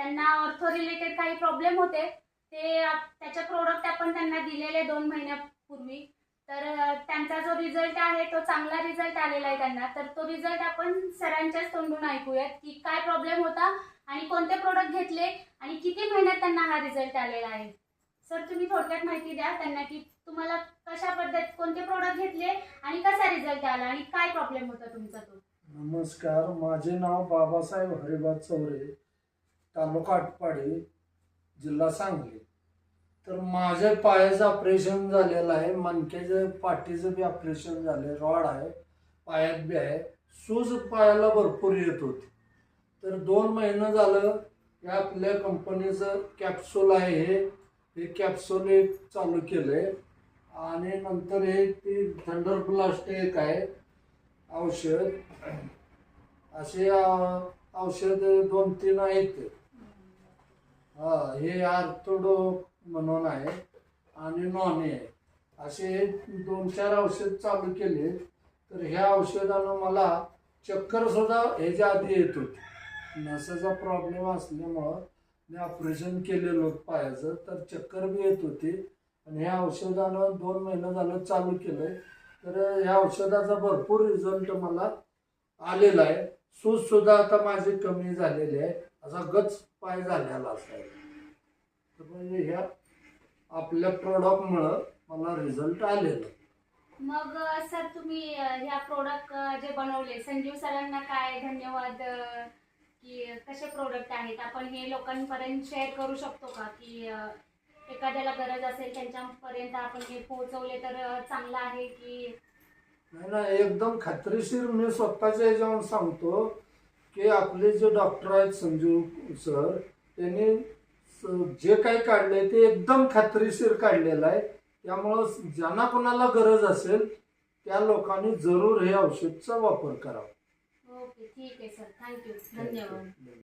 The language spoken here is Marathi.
त्यांना ऑर्थो रिलेटेड काही प्रॉब्लेम होते, ते त्याचे प्रोडक्ट आपण त्यांना दिलेले 2 महिन्यापूर्वी. तर त्यांचा जो रिझल्ट आहे तो चांगला रिझल्ट आलेला आहे त्यांना. तर तो रिझल्ट आपण सरांच्याच तोंडून ऐकूयात की काय प्रॉब्लेम होता आणि कोणते प्रोडक्ट घेतले आणि किती महिन्यात त्यांना हा रिझल्ट आलेला आहे. सर, तुम्ही थोडक्यात माहिती द्या त्यांना की तुम्हाला कशा पद्धत कोणते प्रोडक्ट घेतले आणि कसा रिझल्ट आला आणि काय प्रॉब्लेम होता तुमचा तो. नमस्कार, माझे नाव बाबासाहेब हरिभात चौरे, तालुका आटपाडी, जिल्हा सांगली. तर माझ्या पायाचं ऑपरेशन झालेलं आहे, मणक्याचं पाठीचं बी ऑपरेशन झालं, रॉड आहे पायात बी आहे, सूज पायाला भरपूर येत होती. तर 2 महिने झालं या आपल्या कंपनीचं कॅप्सूल आहे, हे कॅप्सूल एक चालू केलंय आणि नंतर हे ती थंडर ब्लास्ट एक आहे औषध. असे औषध 2-3 आहेत. हे आर्थोडो म्हणून आहे आणि नॉनी आहे. असे 2-4 औषध चालू केले. तर ह्या औषधानं मला चक्कर सुद्धा ह्याच्या आधी येत होती. नसाचा प्रॉब्लेम असल्यामुळं मी ऑपरेशन केलेलं होतं पायाचं, तर चक्कर बी येत होती. आणि ह्या औषधानं 2 महिने झालं चालू केलंय. तर ह्या औषधाचा भरपूर रिझल्ट मला आलेला आहे. सूज सुद्धा आता माझी कमी झालेली आहे, असा गच पाय झालेला असायला. तर म्हणजे ह्या आपल्या प्रोडक्टमुळं मला रिझल्ट आलेला. मग सर, तुम्ही ह्या प्रोडक्ट जे बनवले, संजीव सरांना काय धन्यवाद की कसे प्रोडक्ट आहेत आपण हे लोकांपर्यंत शेअर करू शकतो का की एखाद्याला गरज असेल त्यांच्यापर्यंत आपण हे पोहोचवले तर चांगलं आहे की. नाही, एकदम खात्रीशीर मी स्वतःच्या ह्याच्यावर सांगतो की आपले जे डॉक्टर आहेत संजीव सर, त्यांनी जे काही काढले ते एकदम खात्रीशीर काढलेलं आहे. त्यामुळं ज्यांना कोणाला गरज असेल त्या लोकांनी जरूर हे औषधचा वापर करावा. ओके, ठीक आहे सर, थँक्यू, धन्यवाद.